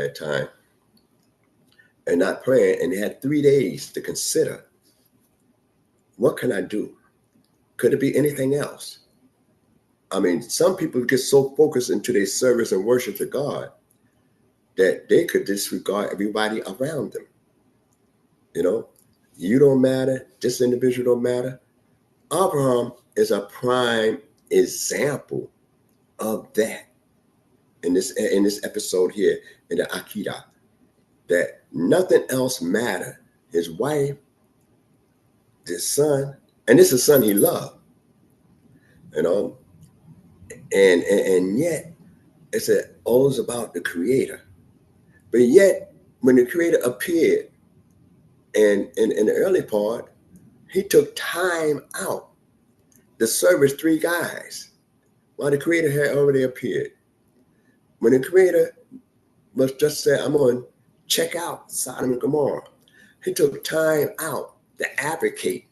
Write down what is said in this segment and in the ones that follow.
that time and not praying, and they had 3 days to consider, what can I do? Could it be anything else? I mean, some people get so focused into their service and worship to God that they could disregard everybody around them. You know, you don't matter, this individual don't matter. Abraham is a prime example of that in this episode here in the Akedah, that nothing else mattered. His wife, his son, and this is a son he loved, you know, and yet it's always about the Creator. But yet, when the Creator appeared, and in the early part, he took time out to service 3 guys while the Creator had already appeared. When the Creator was just said, I'm going to check out Sodom and Gomorrah, he took time out to advocate,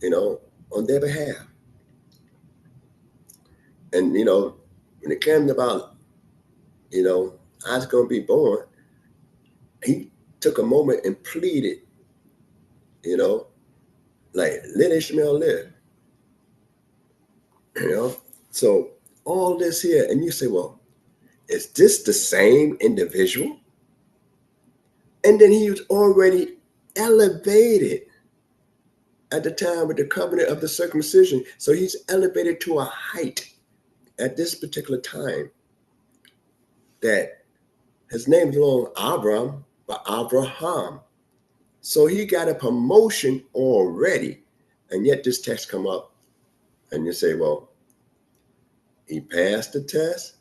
you know, on their behalf. And, you know, when it came about, you know, I was going to be born, he took a moment and pleaded, you know, like, let Ishmael live. You know, so all this here, and you say, well, is this the same individual? And then he was already elevated at the time with the covenant of the circumcision. So he's elevated to a height at this particular time that his name is no longer Abram, but Abraham. So he got a promotion already. And yet this text come up and you say, well, he passed the test,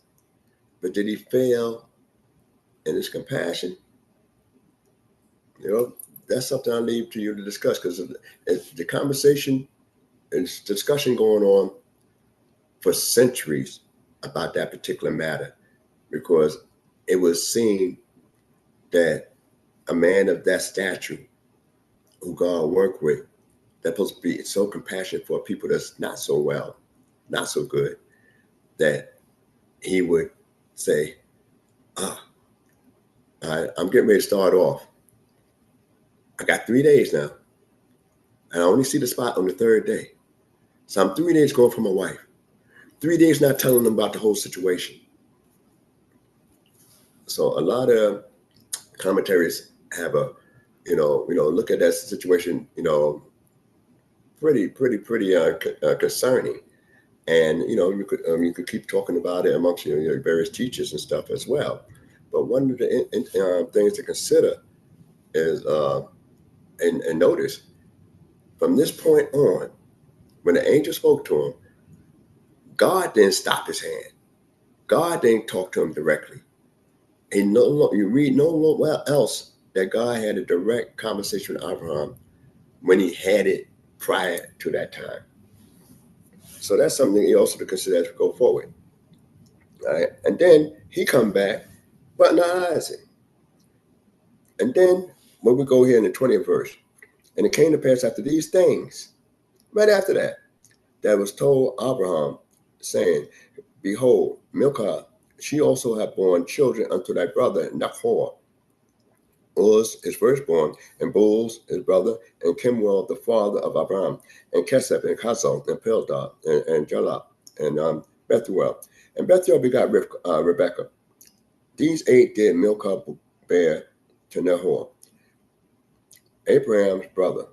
but did he fail in his compassion? You know, that's something I leave to you to discuss, because the conversation and discussion going on for centuries about that particular matter, because it was seen that a man of that stature who God worked with, that's supposed to be so compassionate for people that's not so well, not so good, that he would say, I'm getting ready to start off. I got 3 days now, and I only see the spot on the 3rd day. So I'm 3 days going for my wife. 3 days not telling them about the whole situation. So a lot of commentaries have a, look at that situation, pretty concerning. And, you could keep talking about it amongst your various teachers and stuff as well. But one of the things to consider is, and notice, from this point on, when the angel spoke to him, God didn't stop his hand. God didn't talk to him directly. You read nowhere else that God had a direct conversation with Abraham when he had it prior to that time. So that's something also to consider as we go forward. All right. And then he come back, but not Isaac. And then when we go here in the 20th verse, and it came to pass after these things, right after that was told Abraham, saying, behold, Milcah, she also hath borne children unto thy brother Nahor, Uz his firstborn, and Booz his brother, and Kemuel the father of Abraham, and Kesef, and Chazal, and Pildah, and Jalap, and Bethuel. And Bethuel begot Rebekah. These 8 did Milcah bear to Nahor, Abraham's brother,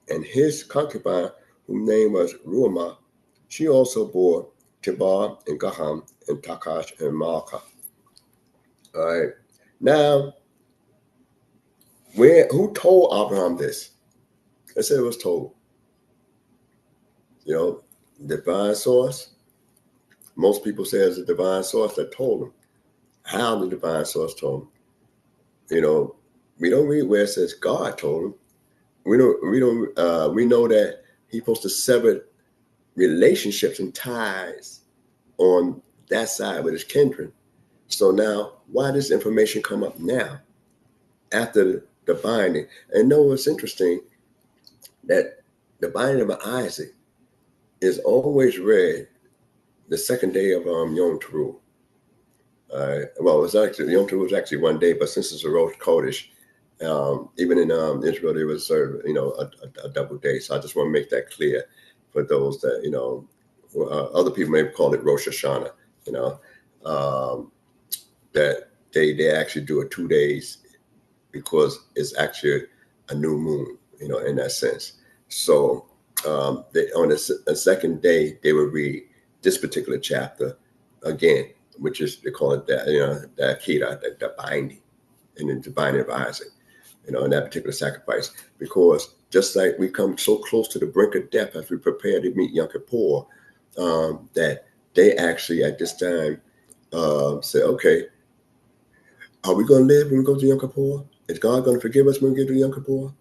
and his concubine, whose name was Ruamah. She also bore Jabal, and Gaham, and Takash, and Maacah. All right. Now, who told Abraham this? I said it was told. Divine source. Most people say it's a divine source that told him. How the divine source told him. We don't read where it says God told him. We know that he's supposed to sever relationships and ties on that side with his kindred. So now, why does information come up now after the binding? And know what's interesting, that the binding of Isaac is always read the 2nd day of Yom Teruah. Well, it was actually Yom Tov was actually one day, but since it's a Rosh Chodesh, even in Israel, they would serve a double day. So I just want to make that clear for those that other people may call it Rosh Hashanah. That they actually do it 2 days because it's actually a new moon, in that sense. So on the second day, they would read this particular chapter again, which is, they call it that, the Akira, the binding, and the binding of Isaac, in that particular sacrifice. Because just like we come so close to the brink of death as we prepare to meet Yom Kippur, that they actually at this time say, okay, are we going to live when we go to Yom Kippur? Is God going to forgive us when we get to Yom Kippur?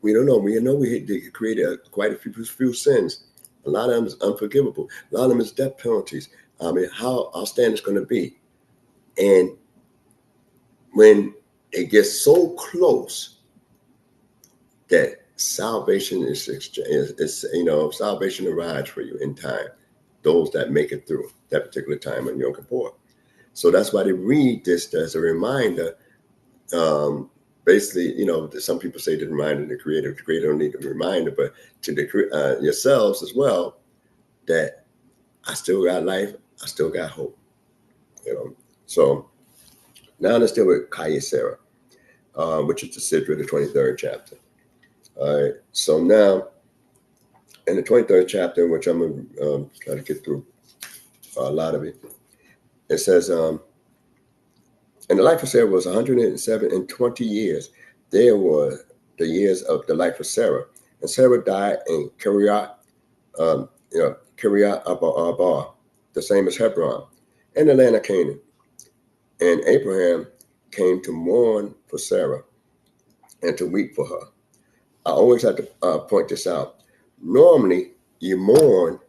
We don't know. We know they created quite a few sins. A lot of them is unforgivable. A lot of them is death penalties. I mean, how our stand is going to be. And when it gets so close that salvation salvation arrives for you in time, those that make it through that particular time on Yom Kippur. So that's why they read this as a reminder. Basically, some people say to remind the creator don't need a reminder, but to the yourselves as well, that I still got life, I still got hope. So now let's deal with Chayei, which is the Sidra, the 23rd chapter. All right. So now, in the 23rd chapter, which I'm going to try to get through a lot of it, it says, and the life of Sarah was 107 and 20 years. There were the years of the life of Sarah. And Sarah died in Kiryat Arba, the same as Hebron, in the land of Canaan. And Abraham came to mourn for Sarah and to weep for her. I always have to point this out. Normally you mourn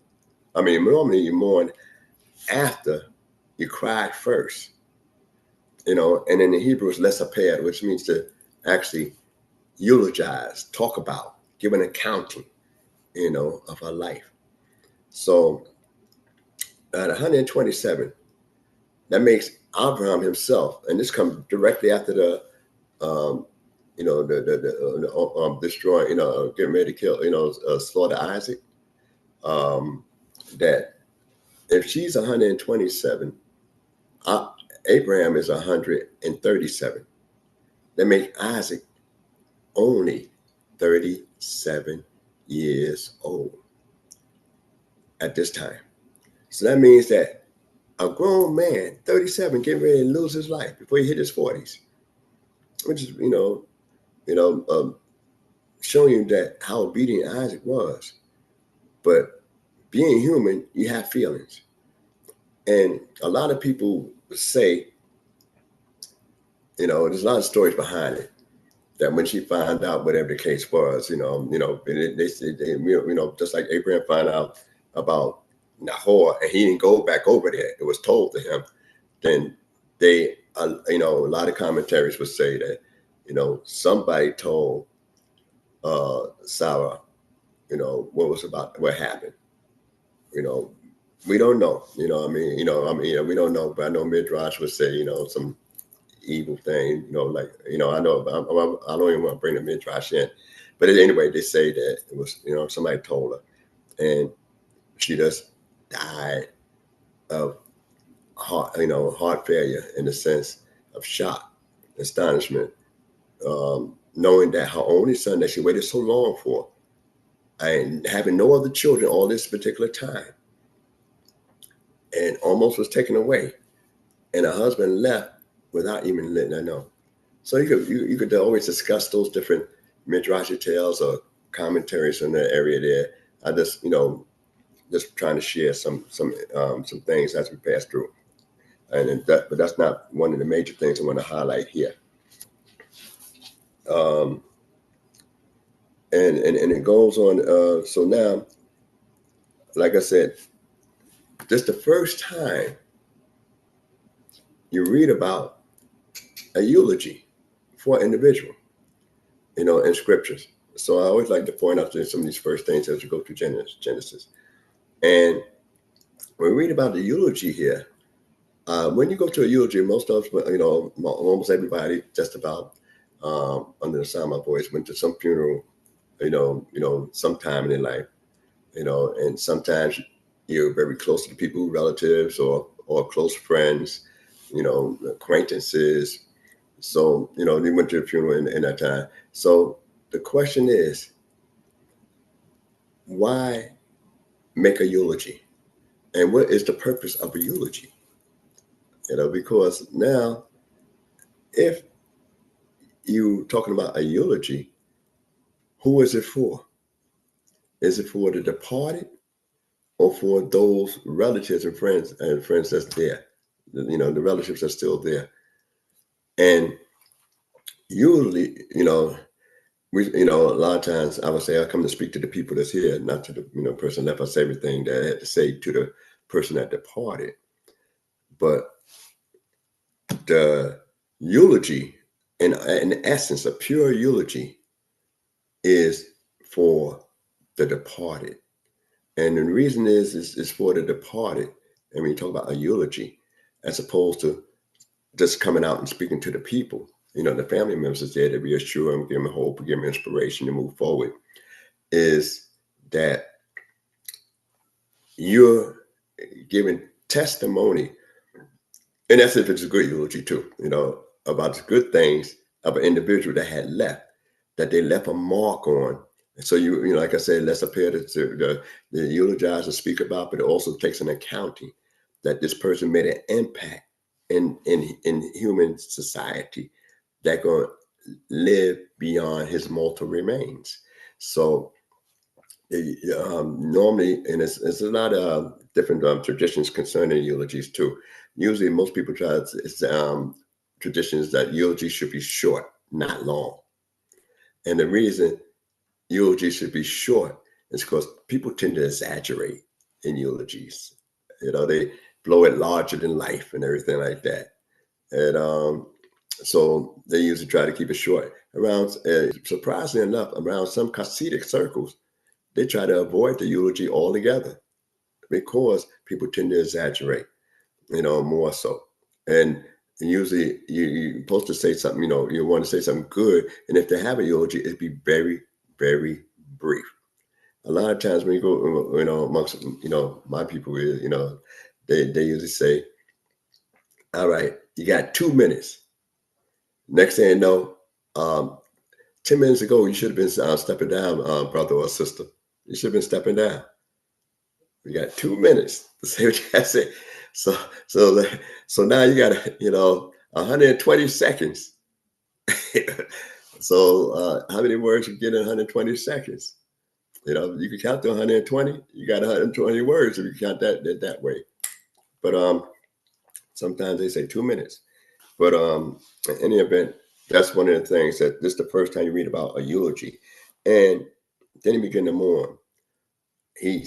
after you cried first. And in the Hebrew it's lesaped, which means to actually eulogize, talk about, give an accounting, of her life. So at 127, that makes Abraham himself, and this comes directly after the destroying, getting ready to kill, slaughter Isaac. That if she's 127, Abraham is 137. That makes Isaac only 37 years old at this time. So that means that a grown man, 37, getting ready to lose his life before he hit his 40s, which is, showing you that how obedient Isaac was. But being human, you have feelings. And a lot of people say, there's a lot of stories behind it, that when she found out whatever the case was, they just like Abraham found out about Nahor and he didn't go back over there, it was told to him, then they, a lot of commentaries would say that, somebody told Sarah, what happened. We don't know, we don't know, but I know Midrash would say, some evil thing, I know, I don't even want to bring the Midrash in, but anyway, they say that it was, somebody told her, and she just died of heart failure, in the sense of shock, astonishment, knowing that her only son that she waited so long for, and having no other children all this particular time, and almost was taken away, and her husband left without even letting her know. So you could always discuss those different midrash tales or commentaries in that area there. I just just trying to share some things as we pass through, but that's not one of the major things I want to highlight here. And it goes on. So now, like I said, this is the first time you read about a eulogy for an individual, in scriptures. So I always like to point out some of these first things as we go through Genesis. And when we read about the eulogy here, when you go to a eulogy, most of us, almost everybody, just about under the sound of my voice, went to some funeral, sometime in their life, and sometimes you're very close to the people, relatives or close friends, acquaintances. So, they went to the funeral in that time. So the question is, why make a eulogy? And what is the purpose of a eulogy? Because now, if you're talking about a eulogy, who is it for? Is it for the departed or for those relatives and friends that's there? The relatives are still there. And usually, a lot of times I would say I come to speak to the people that's here, not to the person left us everything that I had to say to the person that departed. But the eulogy, in essence, a pure eulogy is for the departed. And the reason is for the departed. And when you talk about a eulogy, as opposed to just coming out and speaking to the people, the family members is there to reassure them, give them hope, give them inspiration to move forward, is that you're giving testimony. And that's if it's a good eulogy too, about the good things of an individual that had left, that they left a mark on. And so like I said, let's appear to the eulogizer speak about, but it also takes an accounting that this person made an impact in human society that going to live beyond his mortal remains. So normally, and it's a lot of different traditions concerning eulogies too. Usually, most people try traditions that eulogy should be short, not long. And the reason eulogy should be short is because people tend to exaggerate in eulogies. They blow it larger than life and everything like that. And so they usually try to keep it short. Surprisingly enough, around some Hasidic circles, they try to avoid the eulogy altogether because people tend to exaggerate, more so. And usually you're supposed to say something, you want to say something good. And if they have a eulogy, it'd be very, very brief. A lot of times when you go, amongst, my people, they usually say, all right, you got 2 minutes. Next thing you know, 10 minutes ago, you should have been stepping down, brother or sister. You should have been stepping down. We got 2 minutes to say what you got to say. So now you got 120 seconds. So how many words you get in 120 seconds? You can count to 120. You got 120 words if you count that way. But sometimes they say 2 minutes. But in any event, that's one of the things that this is the first time you read about a eulogy. And then he began to mourn. He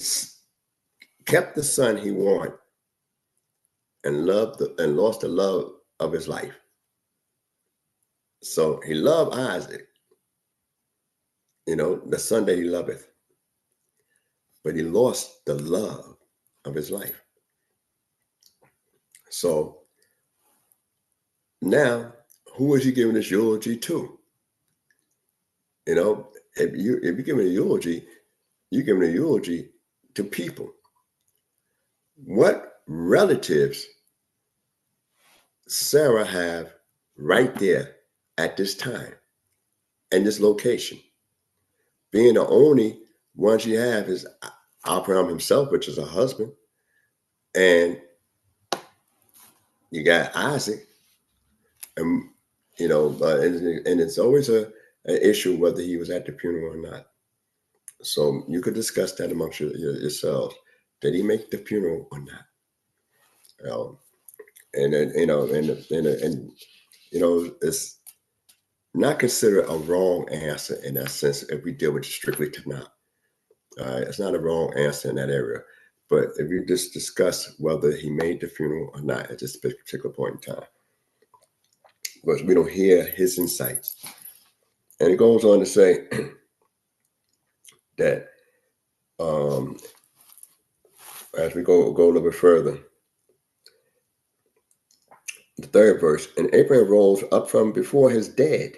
kept the son he wanted and lost the love of his life. So he loved Isaac, the son that he loveth, but he lost the love of his life. So now, who is he giving this eulogy to? If you're giving a eulogy, you're giving a eulogy to people. What relatives Sarah have right there at this time and this location? Being the only one she have is Abraham himself, which is her husband, and you got Isaac, and and it's always an issue whether he was at the funeral or not. So you could discuss that amongst yourselves. Did he make the funeral or not? It's not considered a wrong answer in that sense if we deal with strictly Tanakh. It's not a wrong answer in that area. But if you just discuss whether he made the funeral or not at this particular point in time, because we don't hear his insights. And it goes on to say that as we go a little bit further, the third verse, and Abraham rose up from before his dead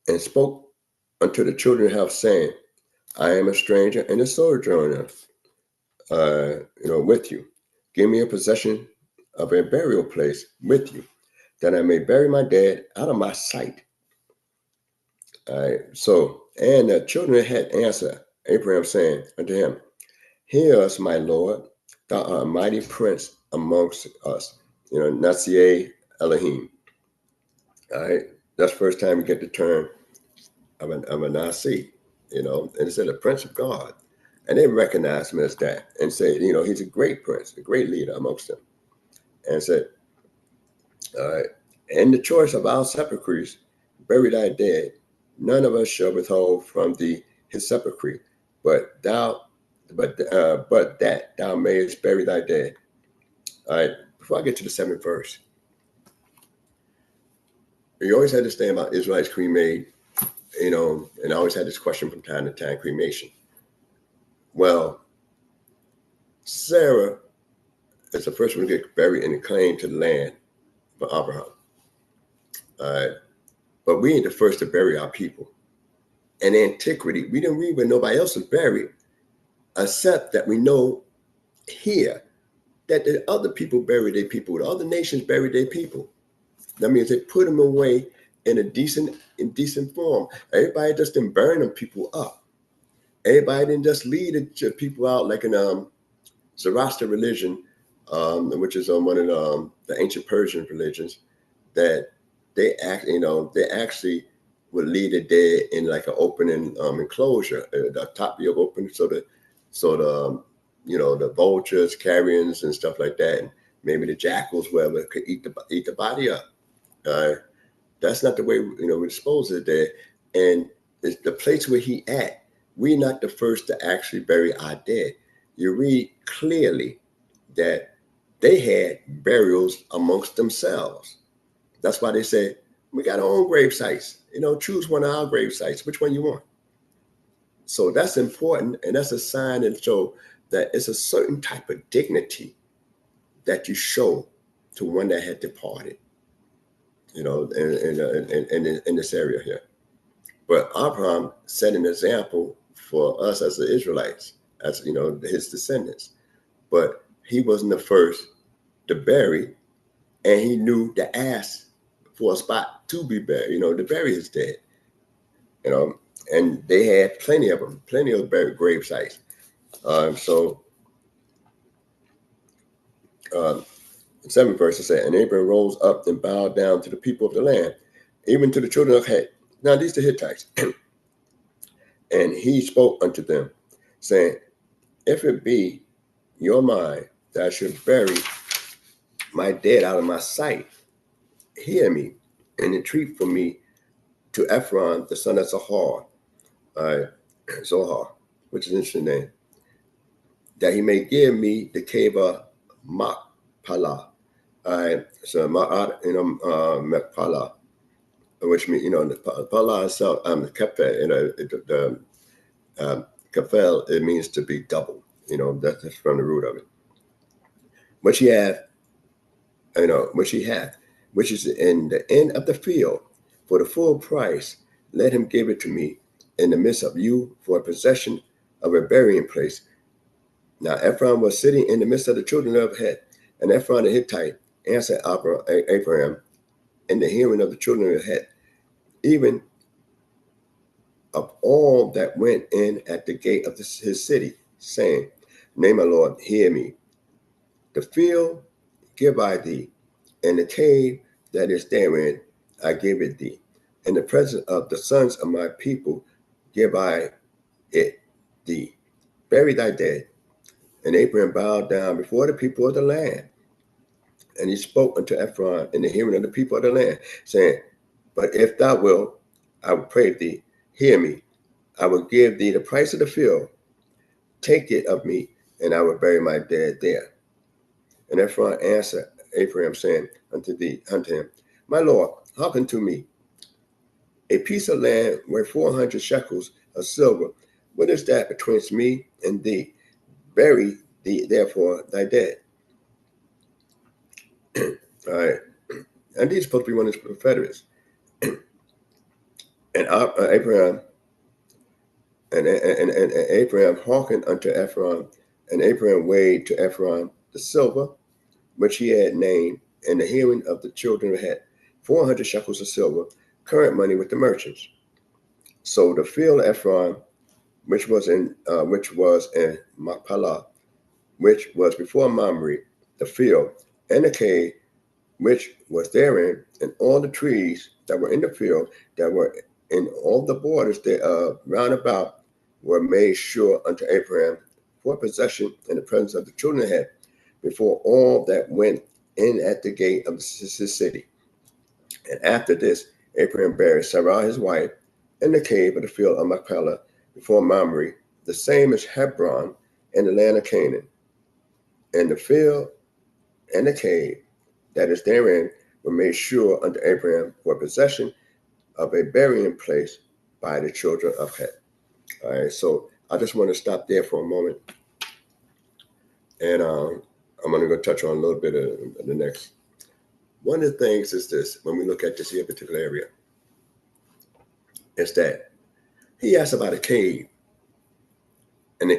and spoke unto the children of house, saying, I am a stranger and a sojourner, with you. Give me a possession of a burial place with you, that I may bury my dead out of my sight. All right. So, and the children had answered Abraham, saying unto him, Hear us, my Lord, thou art a mighty prince amongst us. Nasik Elohim. All right. That's the first time we get the term of a Nasik, and it said a prince of God. And they recognize him as that and say, he's a great prince, a great leader amongst them. And said, all right, and the choice of our sepulchres, bury thy dead, none of us shall withhold from thee his sepulchre, but that thou mayest bury thy dead. All right, before I get to the 7th verse, you always had this thing about Israelites cremate, and I always had this question from time to time, cremation. Well, Sarah is the first one to get buried and claim to the land for Abraham. All right, but we ain't the first to bury our people. In antiquity, we didn't read where nobody else was buried, except that we know here that the other people buried their people, the other nations buried their people. That means they put them away in a decent form. Everybody just didn't burn them people up. Everybody didn't just lead the people out like in Zoroaster religion, which is one of the ancient Persian religions, that they actually would lead the dead in like an open enclosure. The top be open so the vultures, carrions, and stuff like that, and maybe the jackals, whatever, could eat the body up. That's not the way we dispose of it there. And it's the place where he at. We're not the first to actually bury our dead. You read clearly that they had burials amongst themselves. That's why they say, we got our own grave sites. Choose one of our grave sites. Which one you want? So that's important, and that's a sign and show that it's a certain type of dignity that you show to one that had departed, in this area here. But Abraham set an example for us as the Israelites, as his descendants. But he wasn't the first to bury, and he knew to ask for a spot to be buried, to bury his dead, and they had plenty of them, plenty of buried grave sites. The 7th verse says, and Abraham rose up and bowed down to the people of the land, even to the children of Het. Now these are the Hittites. And he spoke unto them, saying, if it be your mind that I should bury my dead out of my sight, hear me and entreat for me to Ephron, the son of Zohar, Zohar, which is an interesting name, that he may give me the cave of Machpelah. So Ma'at, Machpelah, which means, the Pala itself, Kefel, Kefel, it means to be double. That's from the root of it. Which he hath, which is in the end of the field, for the full price, let him give it to me in the midst of you for a possession of a burying place. Now Ephron was sitting in the midst of the children of Het, and Ephron the Hittite answered Abraham in the hearing of the children of Het, even of all that went in at the gate of his city, saying, nay, my Lord, hear me. The field give I thee, and the cave that is therein I give it thee. In the presence of the sons of my people give I it thee. Bury thy dead. And Abraham bowed down before the people of the land. And he spoke unto Ephron in the hearing of the people of the land, saying, but if thou wilt, I will pray thee, hear me. I will give thee the price of the field. Take it of me, and I will bury my dead there. And Ephron answered Abraham, saying unto him, my Lord, hearken to me. A piece of land worth 400 shekels of silver. What is that betwixt me and thee? Bury thee therefore thy dead. All right. And these are supposed to be one of his confederates. And Abraham and Abraham hearkened unto Ephron, and Abraham weighed to Ephron the silver which he had named in the hearing of the children of Het, 400 shekels of silver, current money with the merchants. So the field of Ephron, which was in Machpelah, which was before Mamre, the field, and the cave which was therein, and all the trees that were in the field, that were in all the borders thereof round about, were made sure unto Abraham for possession in the presence of the children of Het, before all that went in at the gate of the city. And after this, Abraham buried Sarah his wife in the cave of the field of Machpelah before Mamre, the same as Hebron in the land of Canaan. And the field and the cave that is therein were made sure unto Abraham for possession of a burying place by the children of Het. All right, so I just want to stop there for a moment. And I'm going to go touch on a little bit of the next. One of the things is this, when we look at this here particular area, is that he asks about a cave. And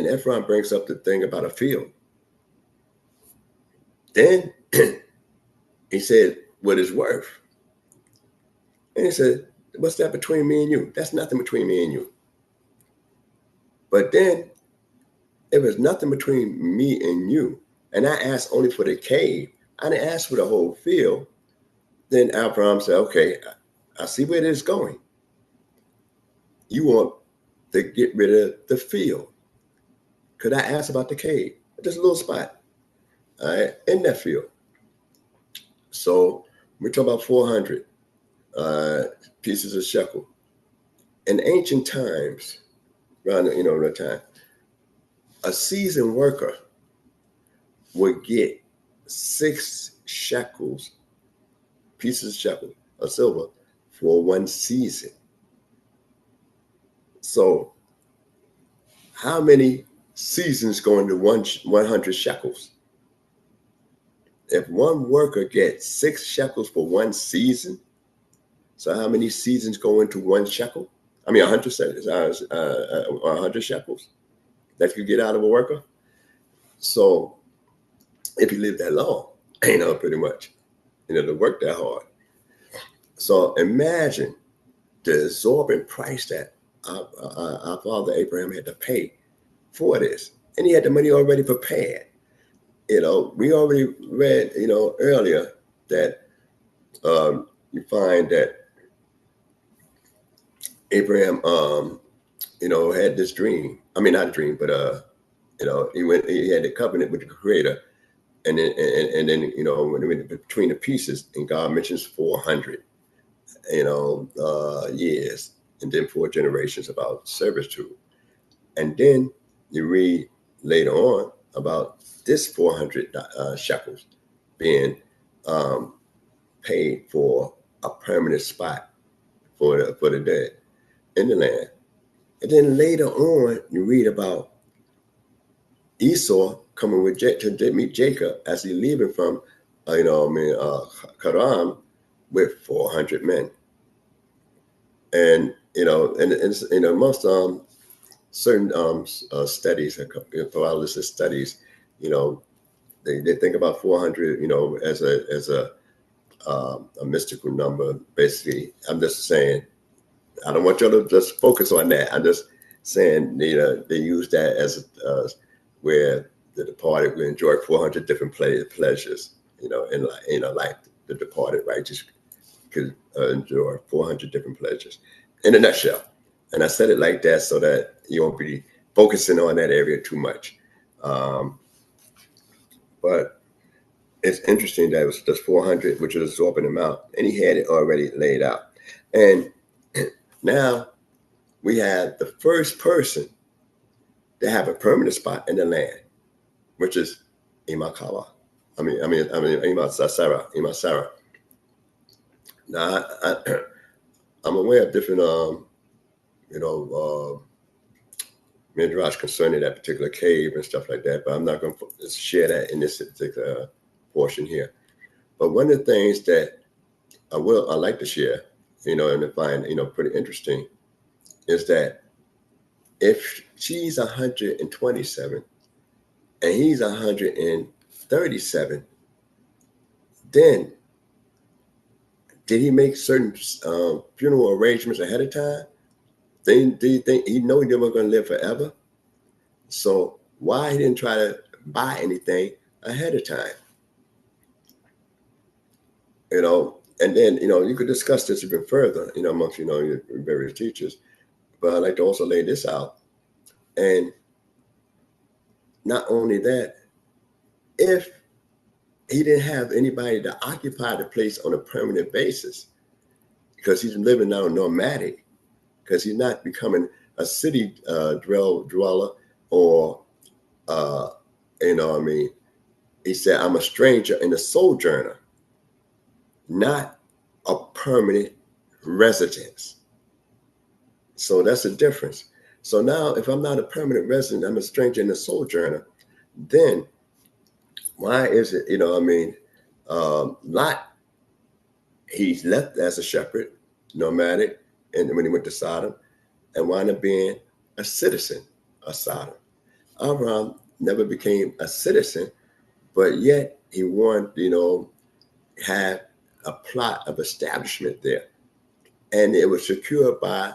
Ephron brings up the thing about a field. Then he said, what is worth? And he said, what's that between me and you? That's nothing between me and you. But then, if there's nothing between me and you, and I asked only for the cave, I didn't ask for the whole field, then Abraham said, okay, I see where this is going. You want to get rid of the field. Could I ask about the cave? Just a little spot, all right, in that field. So we're talking about 400 pieces of shekel. In ancient times, around the time, a seasoned worker would get 6 shekels, pieces of shekel of silver for one season. So how many seasons go into 100 shekels? If one worker gets 6 shekels for one season, so how many seasons go into 1 shekel? I mean, 100 shekels that you get out of a worker. So if you live that long, pretty much, to work that hard. So imagine the exorbitant price that our father Abraham had to pay for this. And he had the money already prepared. We already read, earlier that you find that Abraham, had this dream. I mean, not a dream, but he had the covenant with the Creator, and then when he went between the pieces, and God mentions 400, years, and then 4 generations about servitude, and then you read later on about this 400 shekels being paid for a permanent spot for the dead in the land. And then later on, you read about Esau coming to meet Jacob as he leaving from, Karam with 400 men. And, most certain studies, paralysis studies, they think about 400, as a mystical number. Basically, I'm just saying, I don't want you to just focus on that. I'm just saying, they use that as where the departed will enjoy 400 different pleasures, in life. The departed righteous could enjoy 400 different pleasures in a nutshell. And I said it like that so that you won't be focusing on that area too much. But it's interesting that it was just 400, which was absorbing him out, and he had it already laid out. And now we have the first person to have a permanent spot in the land, which is Imakawa. Sarah. Now, I'm aware of different, midrash concerning that particular cave and stuff like that, but I'm not going to share that in this particular portion here. But one of the things that I like to share, and I find, pretty interesting, is that if she's 127 and he's 137, then did he make certain funeral arrangements ahead of time? Do you think he knew they were going to live forever? So why he didn't try to buy anything ahead of time? And then, you could discuss this even further, amongst, your various teachers. But I'd like to also lay this out. And not only that, if he didn't have anybody to occupy the place on a permanent basis, because he's living now nomadic, because he's not becoming a city dweller, or, he said, I'm a stranger and a sojourner, not a permanent residence. So that's the difference. So now, if I'm not a permanent resident, I'm a stranger and a sojourner, then why is it, Lot, he's left as a shepherd, nomadic, and when he went to Sodom, and wound up being a citizen of Sodom. Abraham never became a citizen, but yet he wanted, have a plot of establishment there. And it was secured by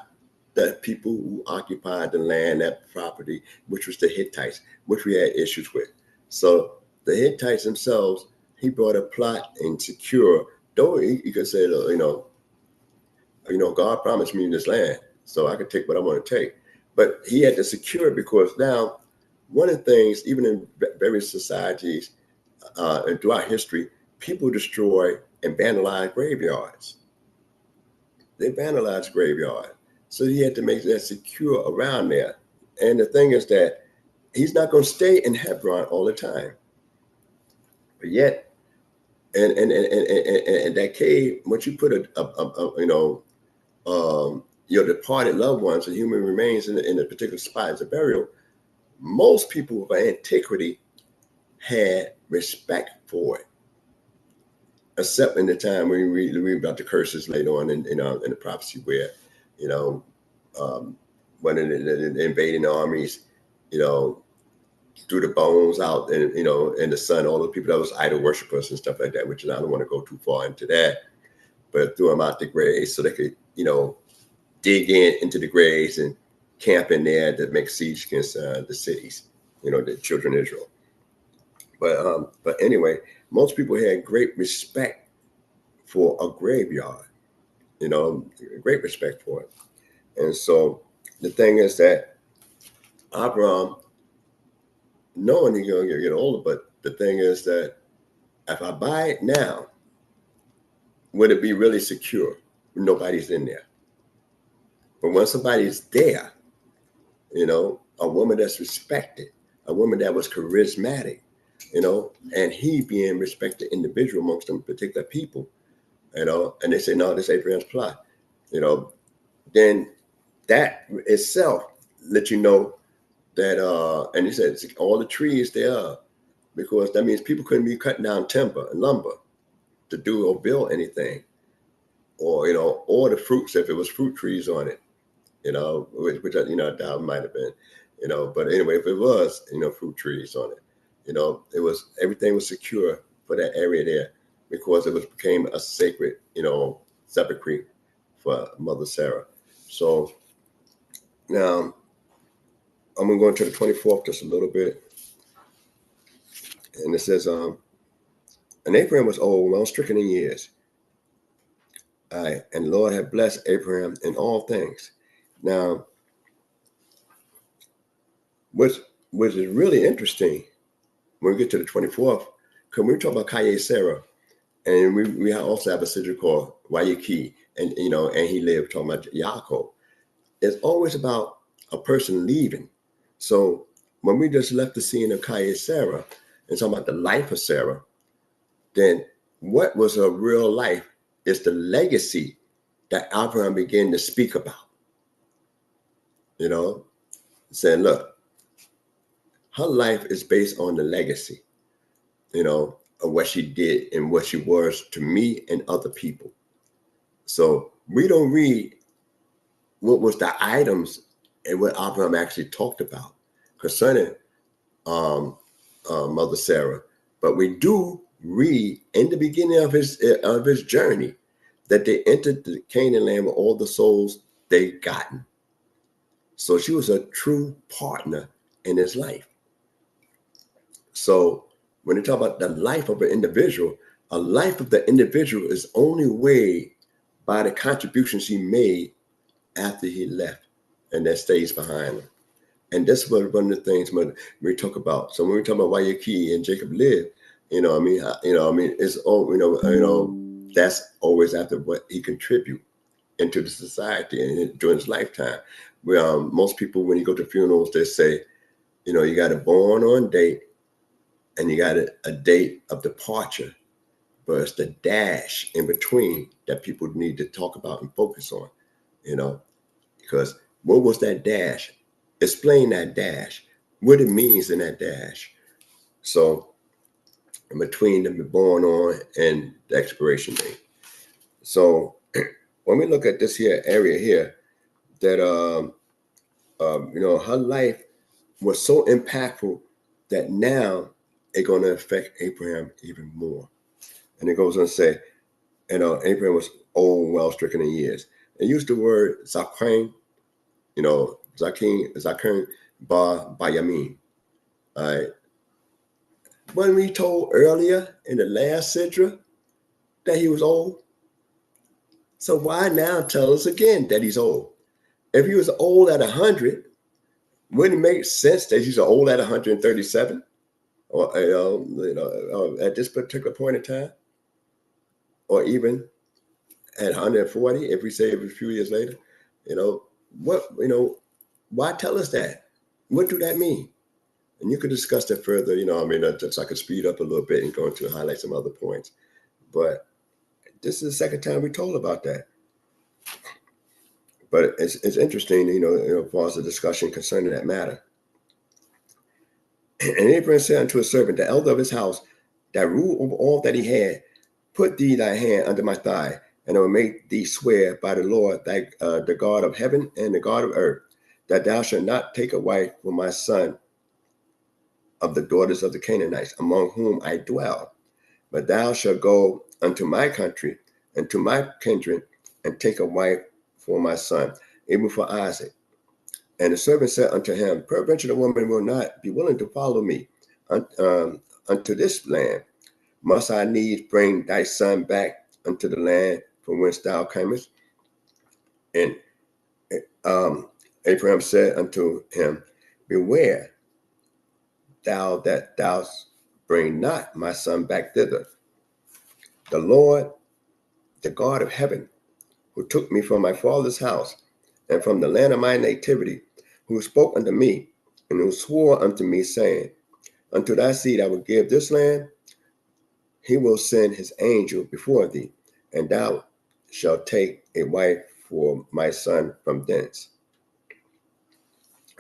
the people who occupied the land, that property, which was the Hittites, which we had issues with. So the Hittites themselves, he brought a plot and secure, though he could say, God promised me this land, so I could take what I want to take. But he had to secure it, because now one of the things, even in various societies and throughout history, people destroy and vandalize graveyards. They vandalized graveyard. So he had to make that secure around there. And the thing is that he's not going to stay in Hebron all the time. But yet, and that cave, once you put your departed loved ones and human remains in a particular spot as a burial, most people of antiquity had respect for it, except in the time when we read about the curses later on in the prophecy, where when the invading armies, threw the bones out, and in the sun, all the people that was idol worshipers and stuff like that, which I don't want to go too far into that, but threw them out the graves so they could dig into the graves and camp in there to make siege against the cities, the children of Israel. But anyway, most people had great respect for a graveyard, great respect for it. And so the thing is that Abraham, knowing he's going to get older, but the thing is that if I buy it now, would it be really secure? Nobody's in there. But when somebody's there, a woman that's respected, a woman that was charismatic, and he being respected individual amongst them particular people, and they say, no, this Abraham's plot, then that itself let you know that, and he said, all the trees there, because that means people couldn't be cutting down timber and lumber to do or build anything, or, or the fruits, if it was fruit trees on it, which I doubt might have been, but anyway, if it was, fruit trees on it, it was, everything was secure for that area there, because it became a sacred, sepulchre for Mother Sarah. So now I'm going to go into the 24th just a little bit. And it says, and Abraham was old, well stricken in years. And the Lord had blessed Abraham in all things. Now, which is really interesting when we get to the 24th, because we talk about Chayei Sarah, and we also have a sigil called YAH, and and he lived, talking about Yaakov. It's always about a person leaving. So when we just left the scene of Chayei Sarah and talking about the life of Sarah, then what was her real life is the legacy that Abraham began to speak about. Saying, look, her life is based on the legacy. of what she did and what she was to me and other people. So we don't read what was the items and what Abraham actually talked about concerning Mother Sarah, but we do read in the beginning of his journey that they entered the Canaan land with all the souls they gotten. So she was a true partner in his life. So when they talk about the life of an individual, a life of the individual is only weighed by the contributions he made after he left and that stays behind him. And that's one of the things we talk about. So when we talk about why Yaki and Jacob lived, it's all, that's always after what he contribute into the society and during his lifetime. Where most people, when you go to funerals, they say, you got a born on date and you got a date of departure, but it's the dash in between that people need to talk about and focus on, because what was that dash? Explain that dash, what it means in that dash. So in between the born on and the expiration date. So when we look at this here area here, that her life was so impactful that now it's going to affect Abraham even more. And it goes on to say, Abraham was old, well stricken in years. It used the word Zakim, Zakim Bar Bayamin. All right. When we told earlier in the last Sidra that he was old, so why now tell us again that he's old? If he was old at 100, wouldn't it make sense that he's old at 137, or at this particular point in time, or even at 140 if we say it was a few years later? Why tell us that? What do that mean? And you could discuss that further, so I could speed up a little bit and go into highlight some other points. But this is the second time we told about that. But it's interesting, as far as the discussion concerning that matter. And Abraham said unto his servant, the elder of his house, that ruled over all that he had, put thee thy hand under my thigh, and I will make thee swear by the Lord, the God of heaven and the God of earth, that thou shalt not take a wife for my son of the daughters of the Canaanites, among whom I dwell, but thou shalt go unto my country and to my kindred, and take a wife for my son, even for Isaac. And the servant said unto him, peradventure the woman will not be willing to follow me unto this land. Must I needs bring thy son back unto the land from whence thou camest? And Abraham said unto him, beware thou that thou bring not my son back thither. The Lord, the God of heaven, who took me from my father's house and from the land of my nativity, who spoke unto me and who swore unto me, saying, unto thy seed I will give this land, he will send his angel before thee, and thou shalt take a wife for my son from thence.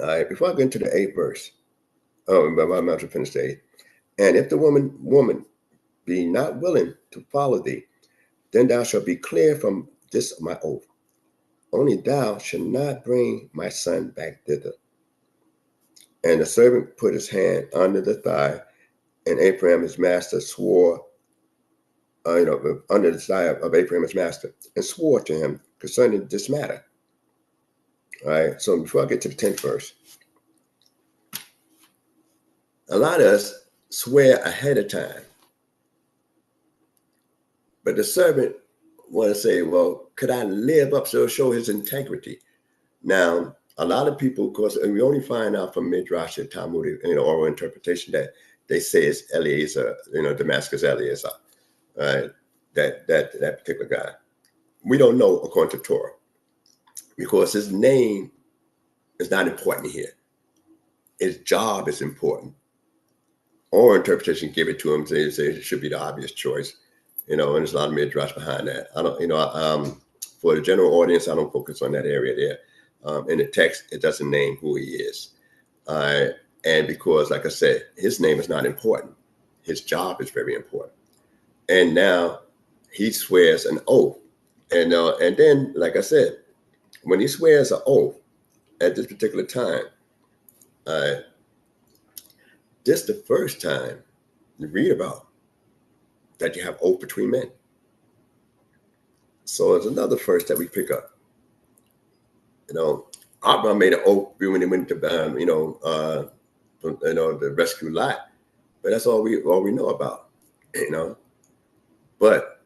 All right, before I go into the 8th verse, I'm about to finish the 8th. And if the woman be not willing to follow thee, then thou shalt be clear from this my oath. Only thou shalt not bring my son back thither. And the servant put his hand under the thigh, and Abraham his master swore, under the thigh of Abraham his master, and swore to him concerning this matter. All right, so before I get to the 10th verse, a lot of us swear ahead of time. But the servant want to say, well, could I live up to show his integrity? Now, a lot of people, of course, and we only find out from Midrash and Talmudic, oral interpretation, that they say it's Eliezer, Damascus Eliezer, right? That particular guy. We don't know according to Torah, because his name is not important here. His job is important. Oral interpretation give it to him, say it should be the obvious choice, and there's a lot of Midrash behind that. I don't, for the general audience, I don't focus on that area there. In the text, it doesn't name who he is. And because, like I said, his name is not important. his job is very important. And now he swears an oath. And then, like I said, when he swears an oath at this particular time, this is the first time you read about that you have oath between men. So it's another first that we pick up. Abraham made an oath when he went to the rescue Lot, but that's all we know about. But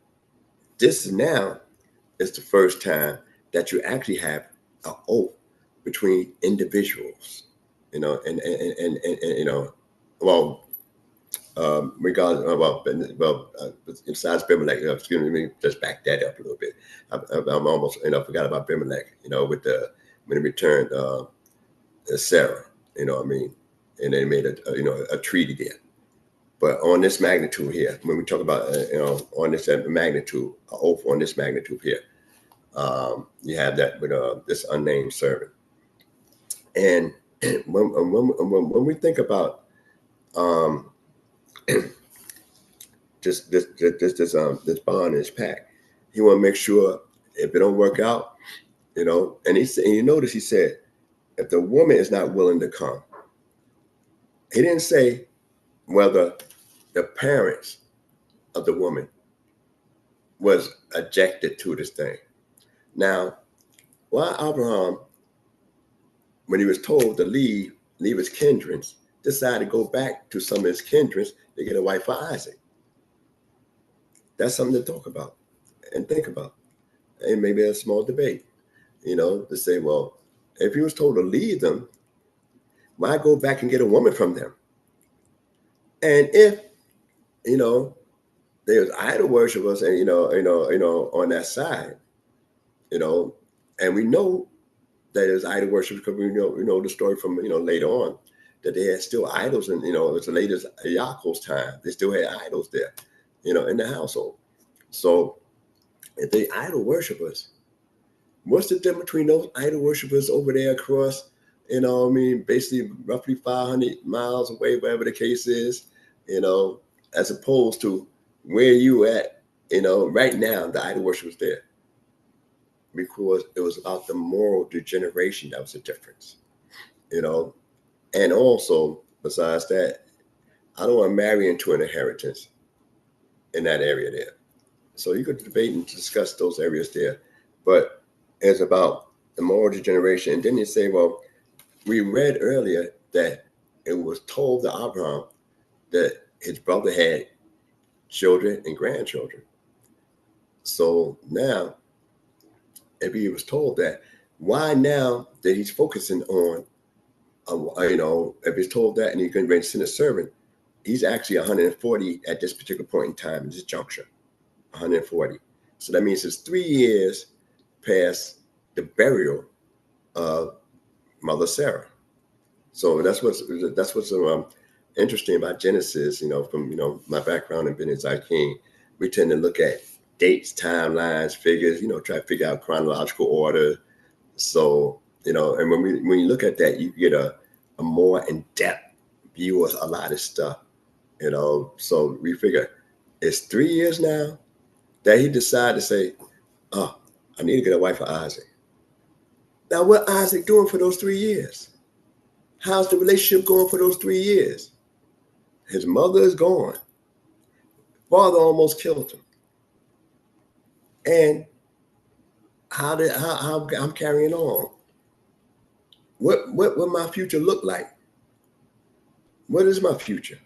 this now is the first time that you actually have an oath between individuals. Besides Abimelech, excuse me, just back that up a little bit. I'm almost, forgot about Abimelech, with when he returned Sarah, and they made a treaty there. But on this magnitude here, when we talk about, on this magnitude, an oath on this magnitude here, you have that with this unnamed servant. And when we think about this bond, this pact, he want to make sure if it don't work out, and you notice he said, if the woman is not willing to come, he didn't say whether the parents of the woman was objected to this thing. Now, why Abraham, when he was told to leave his kindreds, decided to go back to some of his kindreds to get a wife for Isaac? That's something to talk about and think about. And maybe a small debate, to say, well, if he was told to leave them, why go back and get a woman from them? And if, there's idol worshipers and, on that side, and we know that there's idol worshipers because we know the story from, later on, that they had still idols and, it's the latest Yaakov's time. They still had idols there, in the household. So if they idol worshipers, what's the difference between those idol worshipers over there across, basically roughly 500 miles away, whatever the case is, as opposed to where you at, right now, the idol worship was there. Because it was about the moral degeneration that was the difference, And also, besides that, I don't want to marry into an inheritance in that area there. So you could debate and discuss those areas there. But it's about the moral degeneration. And then you say, well, we read earlier that it was told to Abraham that his brother had children and grandchildren. So now, if he was told that, why now that he's focusing on, if he's told that and he's going to send a servant, he's actually 140 at this particular point in time, in this juncture, 140. So that means it's 3 years past the burial of Mother Sarah. So that's what's interesting about Genesis, from, my background in BINAH King. We tend to look at dates, timelines, figures, try to figure out chronological order. So, and when you look at that, you get a more in-depth view of a lot of stuff, So we figure it's 3 years now that he decided to say, oh, I need to get a wife for Isaac. Now, what Isaac doing for those 3 years? How's the relationship going for those 3 years? His mother is gone. Father almost killed him. And how I'm carrying on? What my future look like? What is my future?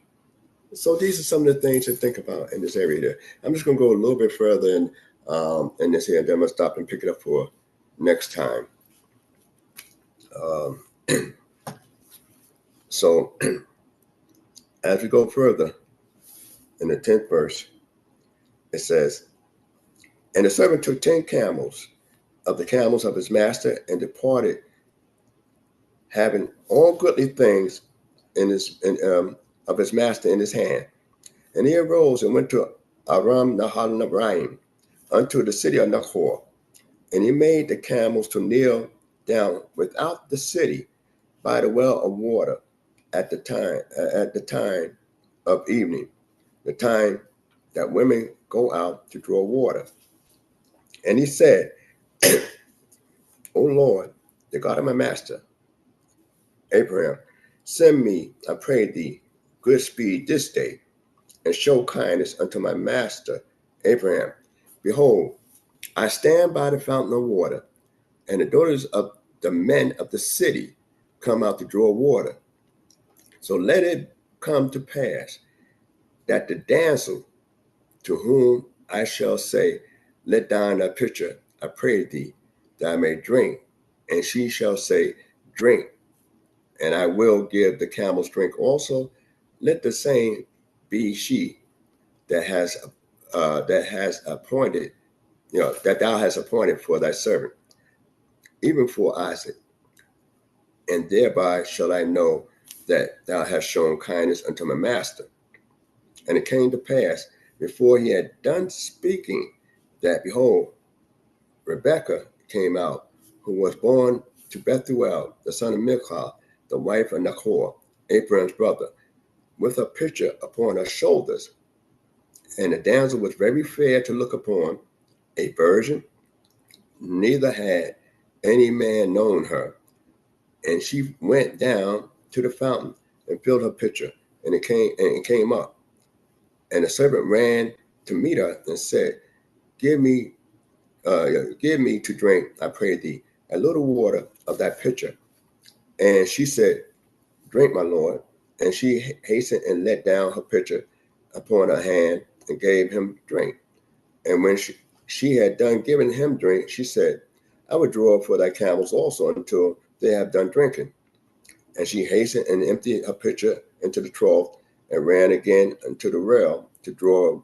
So these are some of the things to think about in this area there. I'm just going to go a little bit further in this here, and then I'm going to stop and pick it up for next time. So as we go further in the 10th verse, it says, and the servant took 10 camels of the camels of his master and departed, having all goodly things of his master in his hand. And he arose and went to Aram Naharaim, unto the city of Nahor. And he made the camels to kneel down without the city by the well of water at the time of evening. the time that women go out to draw water. And he said, O Lord, the God of my master, Abraham, send me, I pray thee, good speed this day, and show kindness unto my master, Abraham. Behold, I stand by the fountain of water, and the daughters of the men of the city come out to draw water. So let it come to pass that the damsel to whom I shall say, let down thy pitcher, I pray thee, that I may drink, and she shall say, drink, and I will give the camels drink also. Let the same be she that has appointed, that thou hast appointed for thy servant, even for Isaac. And thereby shall I know that thou hast shown kindness unto my master. And it came to pass, before he had done speaking, that behold, Rebekah came out, who was born to Bethuel, the son of Milcah, the wife of Nahor, Abraham's brother, with a pitcher upon her shoulders. And the damsel was very fair to look upon, a virgin, neither had any man known her. And she went down to the fountain and filled her pitcher, and it came up. And the servant ran to meet her and said, give me to drink, I pray thee, a little water of that pitcher. And she said, drink, my lord. And she hastened and let down her pitcher upon her hand and gave him drink. And when she had done giving him drink, she said, I would draw for thy camels also until they have done drinking. And she hastened and emptied her pitcher into the trough and ran again unto the rail to draw,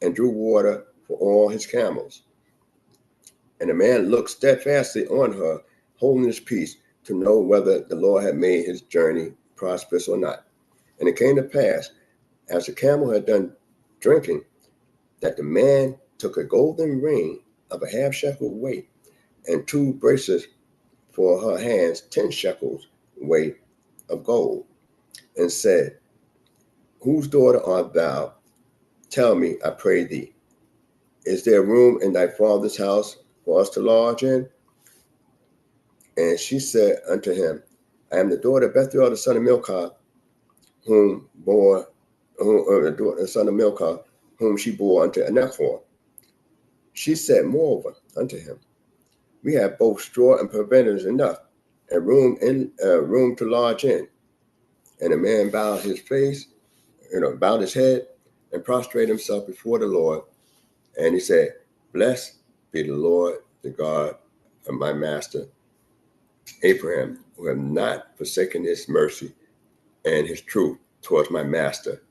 and drew water for all his camels. And the man looked steadfastly on her, holding his peace, to know whether the Lord had made his journey prosperous or not. And it came to pass, as the camel had done drinking, that the man took a golden ring of a half shekel weight, and 2 bracelets for her hands, 10 shekels weight of gold, and said, whose daughter art thou? Tell me, I pray thee. Is there room in thy father's house for us to lodge in? And she said unto him, I am the daughter of Bethuel, the son of Milcah, the son of Milcah, whom she bore unto Nahor. She said moreover unto him, we have both straw and provenders enough, and room to lodge in. And the man bowed his head, and prostrated himself before the Lord. And he said, blessed be the Lord, the God of my master Abraham, who have not forsaken his mercy and his truth towards my master.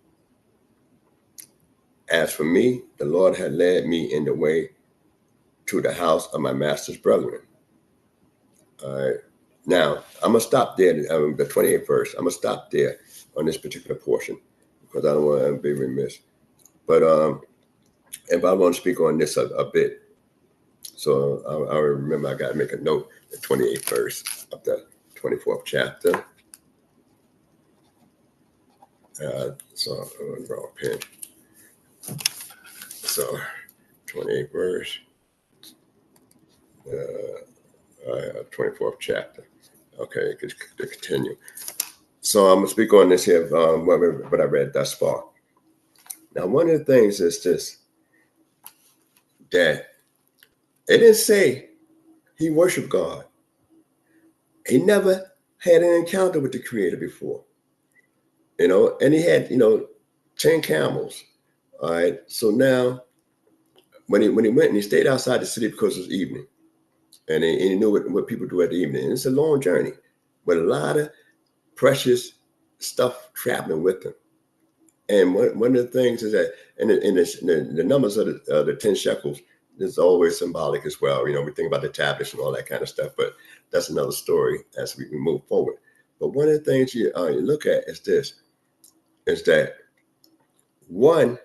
As for me, the Lord had led me in the way to the house of my master's brethren. All right. Now, I'm going to stop there, the 28th verse. I'm going to stop there on this particular portion because I don't want to be remiss. But if I want to speak on this a bit, so I remember I got to make a note, the 28th verse of the 24th chapter. So, wrong pen. So, 28th verse, 24th chapter. Okay, to continue. So I'm going to speak on this here, what I read thus far. Now, one of the things is this, that it didn't say he worshiped God. He never had an encounter with the Creator before, and he had, 10 camels. All right. So now, when he went and he stayed outside the city because it was evening, and he knew what people do at the evening. And it's a long journey with a lot of precious stuff traveling with them. And one of the things is that, and the numbers of the 10 shekels is always symbolic as well. We think about the tablets and all that kind of stuff, but that's another story as we move forward. But one of the things you look at is that one,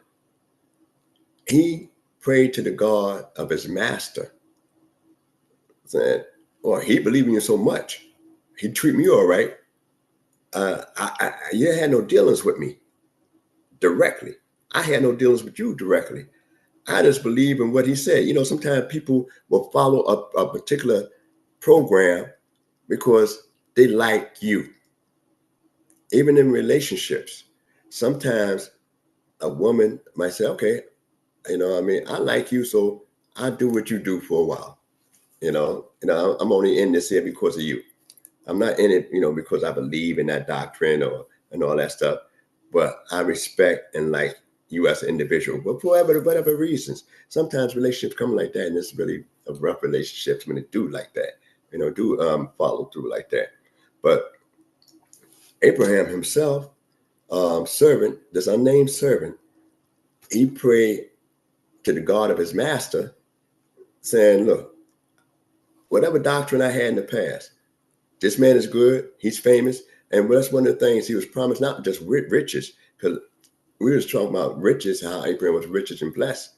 he prayed to the God of his master, saying, "Well, he believed in you so much, he treat me all right. You had no dealings with me. directly. I had no dealings with you directly. I just believe in what he said. Sometimes people will follow a particular program because they like you. Even in relationships, sometimes a woman might say, okay, I like you, so I do what you do for a while. I'm only in this here because of you. I'm not in it, because I believe in that doctrine and all that stuff. But I respect and like you as an individual. But for whatever reasons, sometimes relationships come like that, and it's really a rough relationships when they do like that. Do follow through like that. But Abraham himself, servant, this unnamed servant, he prayed to the God of his master, saying, look, whatever doctrine I had in the past, this man is good, he's famous, and that's one of the things he was promised, not just riches, because we was talking about riches, how Abraham was rich and blessed.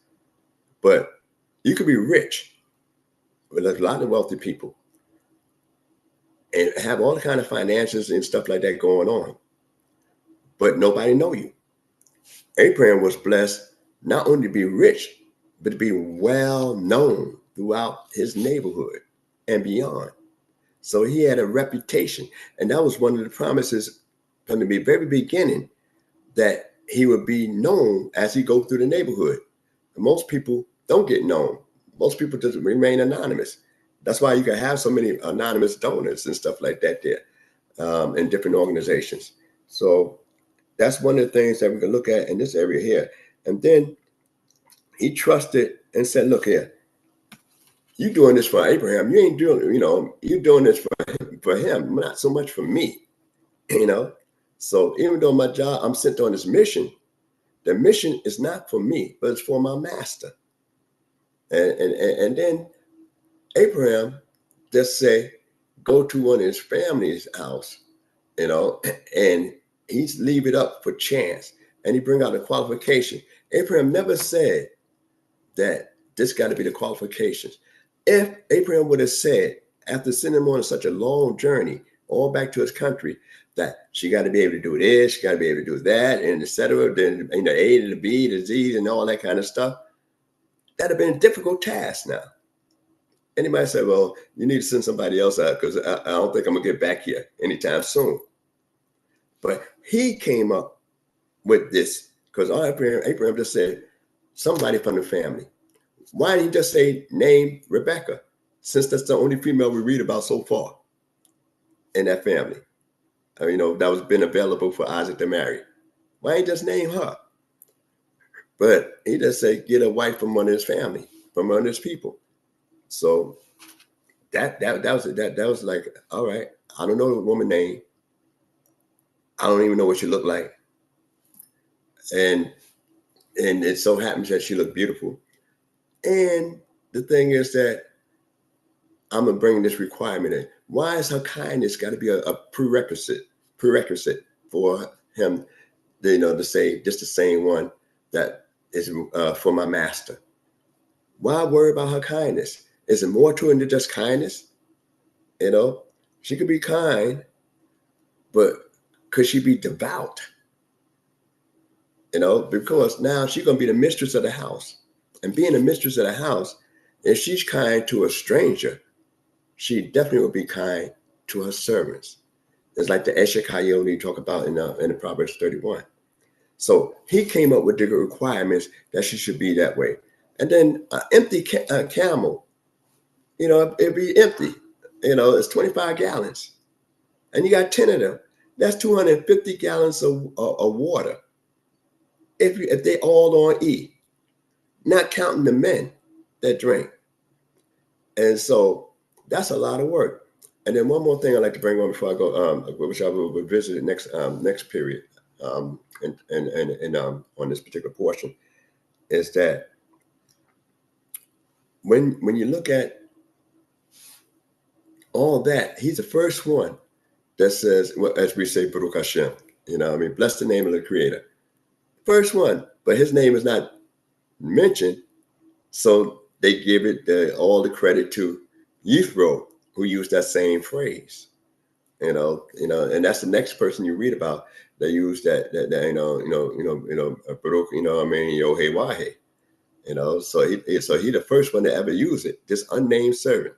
But you could be rich, but there's a lot of wealthy people, and have all the kind of finances and stuff like that going on, but nobody know you. Abraham was blessed not only to be rich, but to be well known throughout his neighborhood and beyond. So he had a reputation. And that was one of the promises from the very beginning, that he would be known as he goes through the neighborhood. And most people don't get known. Most people just remain anonymous. That's why you can have so many anonymous donors and stuff like that there in different organizations. So that's one of the things that we can look at in this area here. And then he trusted and said, look here, you doing this for Abraham. You ain't doing, you're doing this for him, not so much for me, So even though my job, I'm sent on this mission, the mission is not for me, but it's for my master. And then Abraham just say, go to one of his family's house, and he's leave it up for chance. And he bring out a qualification. Abraham never said that this got to be the qualifications. If Abraham would have said, after sending him on such a long journey, all back to his country, that she got to be able to do this, she got to be able to do that, and etc., then A to the B to Z and all that kind of stuff, that'd have been a difficult task now. Anybody say, well, you need to send somebody else out because I don't think I'm going to get back here anytime soon. But he came up with this because Abraham just said, somebody from the family. Why didn't he just say, name Rebecca, since that's the only female we read about so far in that family? That was been available for Isaac to marry. Why didn't he just name her? But he just said, get a wife from one of his family, from one of his people. So that was like, all right, I don't know the woman's name. I don't even know what she looked like. And it so happens that she looked beautiful. And the thing is that I'm gonna bring this requirement in. Why is her kindness got to be a prerequisite for him, to say just the same one that is for my master? Why worry about her kindness? Is it more to it than just kindness? She could be kind, but could she be devout? Because now she's gonna be the mistress of the house, and being the mistress of the house, if she's kind to a stranger, she definitely will be kind to her servants. It's like the Eshekayoli you talk about in the Proverbs 31. So he came up with the requirements that she should be that way. And then an empty camel, it'd be empty. It's 25 gallons. And you got 10 of them. That's 250 gallons of water. If they all on E, not counting the men that drink. And so that's a lot of work. And then one more thing I'd like to bring on before I go, which I will visit next period, and on this particular portion, is that when you look at all that, he's the first one that says, well, as we say, Baruch Hashem, bless the name of the Creator. First one, but his name is not mentioned, so they give it all the credit to Yisro, who used that same phrase. And that's the next person you read about. They use that Baruch, Yohei Wahe, so he the first one to ever use it, this unnamed servant.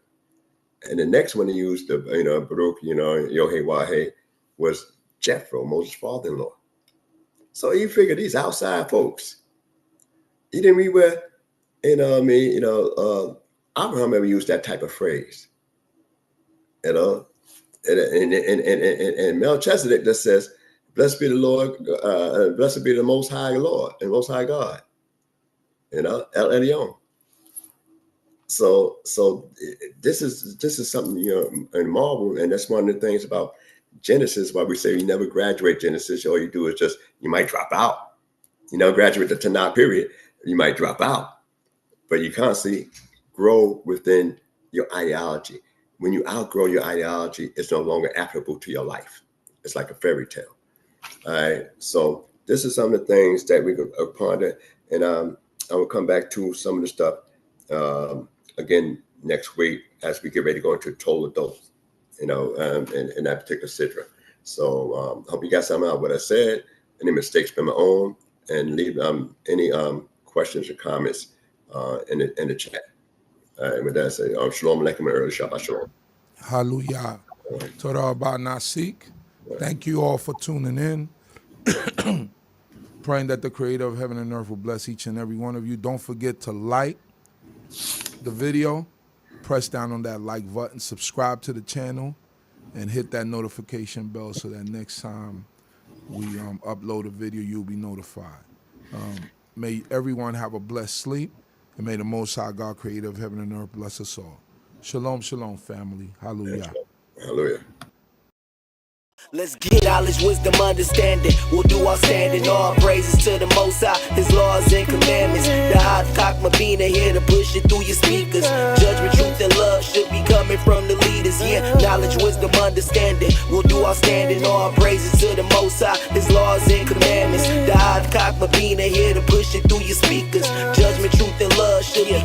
And the next one to use the Baruch, Yohei Wahe was Jethro, Moses' father-in-law. So you figure these outside folks. You didn't read where, Abraham ever used that type of phrase, And Melchizedek just says, "Blessed be the Lord, blessed be the Most High Lord and Most High God." El Elyon. So this is something and marvel, and that's one of the things about Genesis. Why we say you never graduate Genesis. All you do is you might drop out. Graduate the Tanakh period. You might drop out, but you constantly grow within your ideology. When you outgrow your ideology, it's no longer applicable to your life. It's like a fairy tale. All right. So this is some of the things that we could ponder, and I will come back to some of the stuff again next week as we get ready to go into Toledot, in that particular sidra. So hope you got something out of what I said. Any mistakes been my own, and leave any questions or comments in the chat. All right, with that, I say Shalom Aleichem and early Shabbat Shalom. Hallelujah. Torah about Nasik. Thank you all for tuning in. Praying that the Creator of heaven and earth will bless each and every one of you. Don't forget to like the video, press down on that like button, subscribe to the channel, and hit that notification bell so that next time we upload a video, you'll be notified. May everyone have a blessed sleep, and may the Most High God, Creator of heaven and earth, bless us all. Shalom, shalom, family. Hallelujah. Hallelujah. Let's get knowledge, wisdom, understanding. We'll do our standing. All praises to the Most High, His laws and commandments. The CHOKMAH BINAH here to push it through your speakers. Judgment, truth, and love should be coming from the leaders. Yeah, knowledge, wisdom, understanding. We'll do our standing. All praises to the Most High, His laws and commandments. The CHOKMAH BINAH here to push it through your speakers. Judgment, truth, and love should be